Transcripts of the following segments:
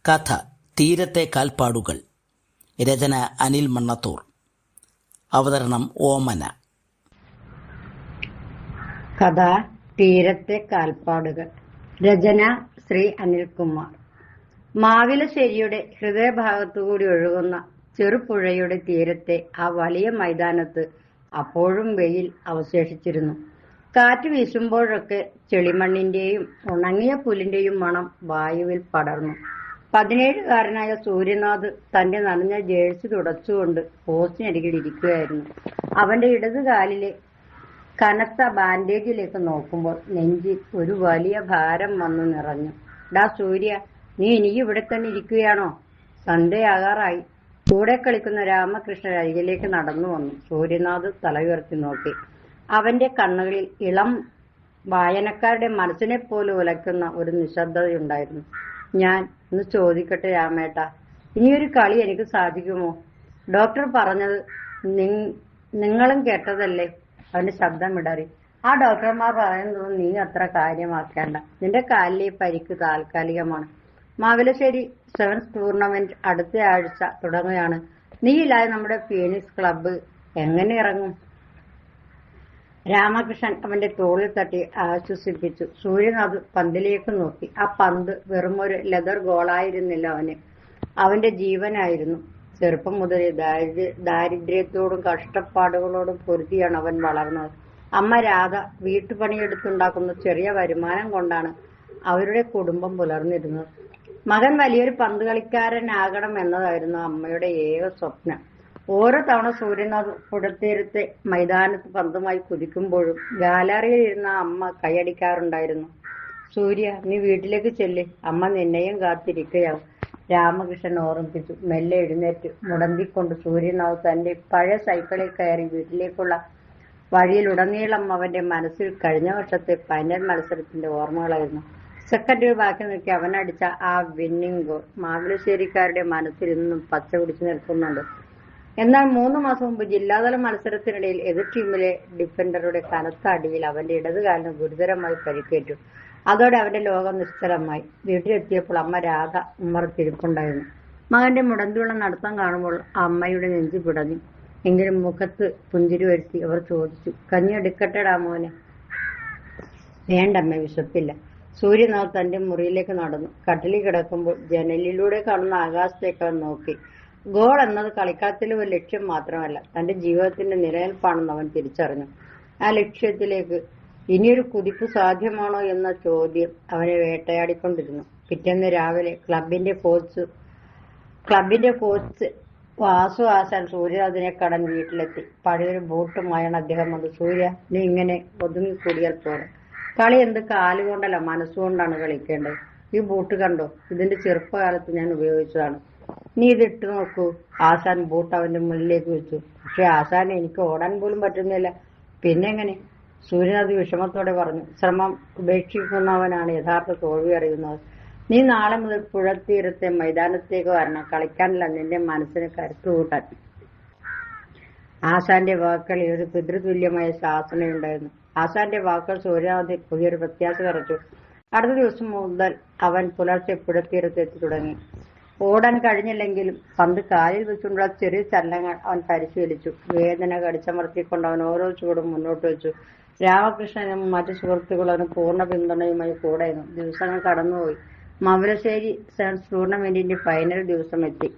കഥ തീരത്തെ കാൽപ്പാടുകൾ. രചന അനിൽ മണ്ണത്തൂർ. അവതരണം ഓമന. കഥ തീരത്തെ കാൽപ്പാടുകൾ. രചന ശ്രീ അനിൽകുമാർ. മാവിലശ്ശേരിയുടെ ഹൃദയഭാഗത്തുകൂടി ഒഴുകുന്ന ചെറുപുഴയുടെ തീരത്തെ ആ വലിയ മൈതാനത്ത് അപ്പോഴും വെയിൽ അവശേഷിച്ചിരുന്നു. കാറ്റ് വീശുമ്പോഴൊക്കെ ചെളിമണ്ണിന്റെയും ഉണങ്ങിയ പുല്ലിന്റെയും മണം വായുവിൽ പടർന്നു. 17-കാരനായ സൂര്യനാഥ് തന്റെ നനഞ്ഞ ജേഴ്സി തുടച്ചുകൊണ്ട് പോസ്റ്റിനരികിൽ ഇരിക്കുകയായിരുന്നു. അവന്റെ ഇടതുകാലിലെ കനത്ത ബാൻഡേജിലേക്ക് നോക്കുമ്പോൾ നെഞ്ചിൽ ഒരു വലിയ ഭാരം വന്നു നിറഞ്ഞു. ഡാ സൂര്യ, നീ ഇനിയും ഇവിടെ തന്നെ ഇരിക്കുകയാണോ? സന്ധ്യയാകാറായി. കൂടെ കളിക്കുന്ന രാമകൃഷ്ണൻ അരികിലേക്ക് നടന്നു വന്നു. സൂര്യനാഥ് തല ഉയർത്തി നോക്കി. അവന്റെ കണ്ണുകളിൽ ഇളം വായനക്കാരുടെ മനസ്സിനെ പോലും ഉലയ്ക്കുന്ന ഒരു നിശബ്ദതയുണ്ടായിരുന്നു. ഞാൻ ഒന്ന് ചോദിക്കട്ടെ രാമേട്ട, ഇനിയൊരു കളി എനിക്ക് സാധിക്കുമോ? ഡോക്ടർ പറഞ്ഞത് നിങ്ങളും കേട്ടതല്ലേ? അവന്റെ ശബ്ദം ഇടറി. ആ ഡോക്ടർമാർ പറയുന്നത് നീ അത്ര കാര്യമാക്കേണ്ട. നിന്റെ കാലിലെ പരിക്ക് താൽക്കാലികമാണ്. മാവിലശ്ശേരി സെവൻസ് ടൂർണമെന്റ് അടുത്ത ആഴ്ച തുടങ്ങുകയാണ്. നീയില്ലാതെ നമ്മുടെ ഫീനിക്സ് ക്ലബ്ബ് എങ്ങനെ ഇറങ്ങും? രാമകൃഷ്ണൻ അവന്റെ തോളിൽ തട്ടി ആശ്വസിപ്പിച്ചു. സൂര്യനാഥ് പന്തിലേക്ക് നോക്കി. ആ പന്ത് വെറുമൊരു ലെതർ ഗോളായിരുന്നില്ല, അവന്റെ ജീവനായിരുന്നു. ചെറുപ്പം മുതലേ ദാരിദ്ര്യത്തോടും കഷ്ടപ്പാടുകളോടും പൊരുതിയാണ് അവൻ വളർന്നത്. അമ്മ രാധ വീട്ടുപണിയെടുത്തുണ്ടാക്കുന്ന ചെറിയ വരുമാനം കൊണ്ടാണ് അവരുടെ കുടുംബം പുലർന്നിരുന്നത്. മകൻ വലിയൊരു പന്ത് കളിക്കാരനാകണം എന്നതായിരുന്നു അമ്മയുടെ ഏക സ്വപ്നം. ഓരോ തവണ സൂര്യനാഥ് പുഴത്തീരത്തെ മൈതാനത്ത് പന്തുമായി കുതിക്കുമ്പോഴും ഗാലറിയിൽ ഇരുന്ന അമ്മ കൈയടിക്കാറുണ്ടായിരുന്നു. സൂര്യ, നീ വീട്ടിലേക്ക് ചെല്ല്, അമ്മ നിന്നെയും കാത്തിരിക്കുകയാവും, രാമകൃഷ്ണൻ ഓർമ്മിപ്പിച്ചു. മെല്ലെ എഴുന്നേറ്റ് മുടന്തിക്കൊണ്ട് സൂര്യനാഥ് തന്റെ പഴയ സൈക്കിളിൽ കയറി വീട്ടിലേക്കുള്ള വഴിയിലുടനീളം അവന്റെ മനസ്സിൽ കഴിഞ്ഞ വർഷത്തെ ഫൈനൽ മത്സരത്തിന്റെ ഓർമ്മകളായിരുന്നു. സെക്കൻഡിൽ ബാക്കി നോക്കി അവനടിച്ച ആ വിന്നിംഗ് ഗോൾ മാവിലശ്ശേരിക്കാരുടെ മനസ്സിൽ ഇന്നും പച്ച പിടിച്ചു നിൽക്കുന്നുണ്ട്. എന്നാൽ 3 മാസം മുമ്പ് ജില്ലാതല മത്സരത്തിനിടയിൽ എതിർ ടീമിലെ ഡിഫൻഡറുടെ കനത്ത അടിയിൽ അവന്റെ ഇടതുകാലിന് ഗുരുതരമായി പരിക്കേറ്റു. അതോടെ അവന്റെ ലോകം നിശ്ചലമായി. വീട്ടിലെത്തിയപ്പോൾ അമ്മ രാധ ഉമ്മറത്തിരിപ്പുണ്ടായിരുന്നു. മകന്റെ മുടന്തിയുള്ള നടത്തം കാണുമ്പോൾ അമ്മയുടെ നെഞ്ചു പിടഞ്ഞു. എങ്കിലും മുഖത്ത് പുഞ്ചിരി വരുത്തി അവർ ചോദിച്ചു, കഞ്ഞി എടുക്കട്ടെടാ മോനെ? വേണ്ടമ്മ, വിശപ്പില്ല. സൂര്യനാഥ് തന്റെ മുറിയിലേക്ക് നടന്നു. കട്ടിലിൽ കിടക്കുമ്പോൾ ജനലിലൂടെ കാണുന്ന ആകാശത്തേക്ക് അവൻ നോക്കി. ഗോൾ എന്നത് കളിക്കളത്തിലെ ഒരു ലക്ഷ്യം മാത്രമല്ല, തന്റെ ജീവിതത്തിന്റെ നിലനിൽപ്പാണെന്ന് അവൻ തിരിച്ചറിഞ്ഞു. ആ ലക്ഷ്യത്തിലേക്ക് ഇനിയൊരു കുതിപ്പ് സാധ്യമാണോ എന്ന ചോദ്യം അവനെ വേട്ടയാടിക്കൊണ്ടിരുന്നു. പിറ്റേന്ന് രാവിലെ ക്ലബിന്റെ കോച്ച് വാസു ആശാൻ സൂര്യനാഥിനെ കടൻ വീട്ടിലെത്തി. പഴയൊരു ബൂട്ടുമായാണ് അദ്ദേഹം വന്നത്. സൂര്യ, നീ ഇങ്ങനെ ഒതുങ്ങിക്കൂടിയാൽ പോരാ. കളി എന്ത് കാലുകൊണ്ടല്ല, മനസ്സുകൊണ്ടാണ് കളിക്കേണ്ടത്. ഈ ബൂട്ട് കണ്ടോ? ഇതിന്റെ ചെറുപ്പകാലത്ത് ഞാൻ ഉപയോഗിച്ചതാണ്. നീ ഇതിട്ട് നോക്കൂ. ആശാൻ ബൂട്ട് അവന്റെ മുന്നിലേക്ക് വെച്ചു. പക്ഷെ ആശാൻ, എനിക്ക് ഓടാൻ പോലും പറ്റുന്നില്ല. പിന്നെങ്ങനെ? സൂര്യനാഥ് വിഷമത്തോടെ പറഞ്ഞു. ശ്രമം ഉപേക്ഷിക്കുന്നവനാണ് യഥാർത്ഥ തോൽവി അറിയുന്നത്. നീ നാളെ മുതൽ പുഴത്തീരത്തെ മൈതാനത്തേക്ക് വരണം, കളിക്കാനല്ല, നിന്റെ മനസ്സിന് കരുത്തു കൂട്ടാൻ. ആശാന്റെ വാക്കുകളിൽ ഒരു പിതൃതുല്യമായ ശാസനയുണ്ടായിരുന്നു. ആശാന്റെ വാക്കുകൾ സൂര്യനാഥിൽ പുതിയൊരു പ്രത്യാശ കറച്ചു. അടുത്ത ദിവസം മുതൽ അവൻ പുലർച്ചെ പുഴത്തീരത്തെത്തി തുടങ്ങി. ഓടാൻ കഴിഞ്ഞില്ലെങ്കിലും പന്ത് കാലിൽ വെച്ചുകൊണ്ടുള്ള ചെറിയ ചലനങ്ങൾ അവൻ പരിശീലിച്ചു. വേദന കടിച്ചമർത്തിക്കൊണ്ട് അവൻ ഓരോ ചുവടും മുന്നോട്ട് വെച്ചു. രാമകൃഷ്ണനും മറ്റു സുഹൃത്തുക്കളും അവന് പൂർണ്ണ പിന്തുണയുമായി കൂടെയിരുന്നു. ദിവസങ്ങൾ കടന്നുപോയി. മാവിലശ്ശേരി സെവൻസ് ടൂർണമെന്റിന്റെ ഫൈനൽ ദിവസം എത്തി.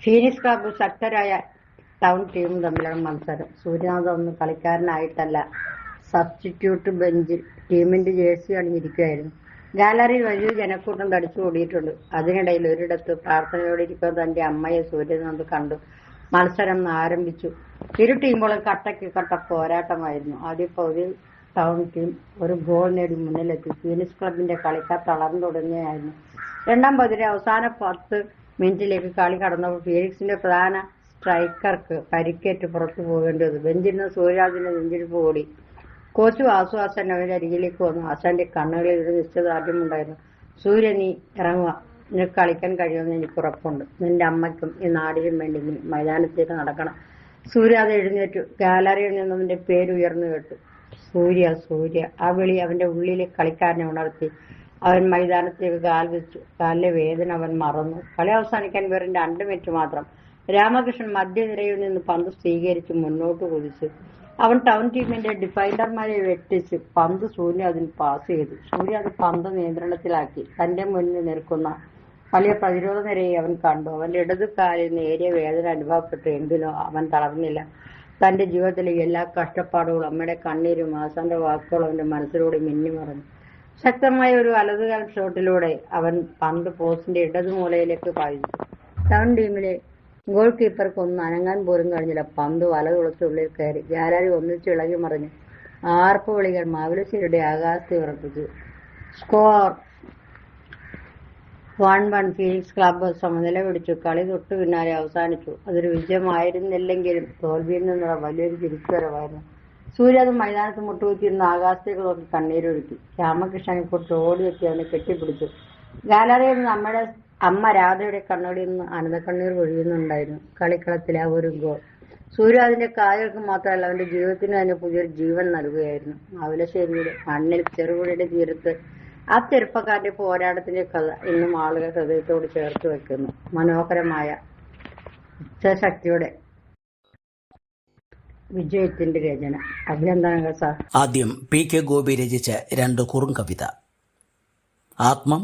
ഫീനിക്സ് ക്ലബ്ബ് ശക്തരായ ടൗൺ ടീമും തമ്മിലാണ് മത്സരം. സൂര്യനാഥ് ഒന്നും കളിക്കാരനായിട്ടല്ല, സബ്സ്റ്റിറ്റ്യൂട്ട് ബെഞ്ചിൽ ടീമിന്റെ ജേഴ്സി അണിഞ്ഞിരിക്കുകയായിരുന്നു. ഗാലറിയിൽ വലിയൊരു ജനക്കൂട്ടം തടിച്ചു കൂടിയിട്ടുണ്ട്. അതിനിടയിൽ ഒരിടത്ത് പ്രാർത്ഥനയോടെ ഇരിക്കുന്ന തന്റെ അമ്മയെ സൂര്യനാഥ് കണ്ടു. മത്സരം ആരംഭിച്ചു. ഇരു ടീമുകളും കട്ടയ്ക്ക് കട്ട പോരാട്ടമായിരുന്നു. ആദ്യ പകുതിയിൽ ടൗൺ ടീം ഒരു ഗോൾ നേടി മുന്നിലെത്തി. ഫീനിക്സ് ക്ലബിന്റെ കളിക്കാർ തളർന്നു തുടങ്ങിയായിരുന്നു. രണ്ടാം പകുതിയുടെ അവസാന 10 മിനിറ്റിലേക്ക് കളി കടന്നപ്പോൾ ഫീനിക്സിന്റെ പ്രധാന സ്ട്രൈക്കർക്ക് പരിക്കേറ്റ് പുറത്തു പോകേണ്ടി വന്നു. ബെഞ്ചിരുന്ന സൂര്യനാഥിന്റെ നെഞ്ചിരിപ്പ് കൂടി. കോച്ച് വാസു ആശാൻ അവന്റെ അരികിലേക്ക് വന്നു. ആശാന്റെ കണ്ണുകളിൽ ഒരു നിശ്ചയദാർഢ്യമുണ്ടായിരുന്നു. സൂര്യ, നീ ഇറങ്ങുക. നിനക്ക് കളിക്കാൻ കഴിയുമെന്ന് എനിക്ക് ഉറപ്പുണ്ട്. നിന്റെ അമ്മയ്ക്കും ഈ നാടിനും വേണ്ടി നീ മൈതാനത്തേക്ക് നടക്കണം. സൂര്യ അത് എഴുന്നേറ്റു. ഗാലറിയിൽ നിന്നവന്റെ പേര് ഉയർന്നു കേട്ടു. സൂര്യ, സൂര്യ. ആ വിളി അവന്റെ ഉള്ളിലെ കളിക്കാരനെ ഉണർത്തി. അവൻ മൈതാനത്തേക്ക് കാൽ വെച്ചു. കാലിലെ വേദന അവൻ മറന്നു. കളി അവസാനിക്കാൻ വെറും 2 മിനിറ്റ് മാത്രം. രാമകൃഷ്ണൻ മധ്യനിരയിൽ നിന്ന് പന്ത് സ്വീകരിച്ച് മുന്നോട്ട് കുതിച്ചു. അവൻ ടൗൺ ടീമിന്റെ ഡിഫൈൻഡർമാരെ വെട്ടിച്ച് പന്ത് സൂര്യ അതിൽ പാസ് ചെയ്തു. സൂര്യ അത് പന്ത് നിയന്ത്രണത്തിലാക്കി. തന്റെ മുന്നിൽ നിൽക്കുന്ന വലിയ പ്രതിരോധ നിരയെ അവൻ കണ്ടു. അവന്റെ ഇടതു കാലിൽ നേരിയ വേദന അനുഭവപ്പെട്ടു. എങ്കിലും അവൻ തളർന്നില്ല. തന്റെ ജീവിതത്തിലെ എല്ലാ കഷ്ടപ്പാടുകളും അമ്മയുടെ കണ്ണീരും ആശാന്റെ വാക്കുകളും അവന്റെ മനസ്സിലൂടെ മിന്നിമറഞ്ഞു. ശക്തമായ ഒരു വലതുകാൽ ഷോട്ടിലൂടെ അവൻ പന്ത് പോസ്റ്റിന്റെ ഇടതുമൂലയിലേക്ക് പായിച്ചു. ടൗൺ ടീമിലെ ഗോൾ കീപ്പർക്ക് ഒന്നും അനങ്ങാൻ പോലും കഴിഞ്ഞില്ല. പന്ത് വലതുളച്ചുള്ളിൽ കയറി. ഗാലറി ഒന്നിച്ച് ഇളകി മറിഞ്ഞു. ആർപ്പ് വിളികൾ മാവിലശ്ശേരിയുടെ ആകാശത്തെ ഉറപ്പിച്ചു. സ്കോർ 1-1. ഫീനിക്സ് ക്ലബ്ബ് സമനില പിടിച്ചു. കളി തൊട്ടു പിന്നാലെ അവസാനിച്ചു. അതൊരു വിജയമായിരുന്നില്ലെങ്കിലും തോൽവിയിൽ നിന്നുള്ള വലിയൊരു തിരിച്ചുവരവായിരുന്നു. സൂര്യ അത് മൈതാനത്ത് മുട്ടുകുത്തിയിരുന്ന ആകാശത്തേക്ക് നോക്കി കണ്ണീരൊഴുക്കി. രാമകൃഷ്ണനെ കുറിച്ച് ഓടിയെത്തി അവനെ കെട്ടിപ്പിടിച്ചു. ഗാലറിയിൽ നിന്ന് അമ്മ രാധയുടെ കണ്ണുകളിൽ നിന്ന് ആനന്ദക്കണ്ണീർ പൊഴിയുന്നുണ്ടായിരുന്നു. കളിക്കളത്തിലെ ആ ഒരു ഗോൾ സൂര്യ അതിന്റെ കാലുകൾക്ക് മാത്രമല്ല അവന്റെ ജീവിതത്തിന് തന്നെ പുതിയൊരു ജീവൻ നൽകുകയായിരുന്നു. മാവിലശ്ശേരിയുടെ മണ്ണിൽ ചെറുപുഴയുടെ തീരത്ത് ആ ചെറുപ്പക്കാരുടെ പോരാട്ടത്തിന്റെ കഥ ഇന്നും ആളുകൾ ഹൃദയത്തോട് ചേർത്ത് വെക്കുന്നു. മനോഹരമായ ഇച്ഛാശക്തിയുടെ വിജയത്തിന്റെ രചന. അഭിനന്ദനങ്ങൾ സാർ. ആദ്യം പി കെ ഗോപി രചിച്ച 2 കുറുങ്കവിത. ആത്മം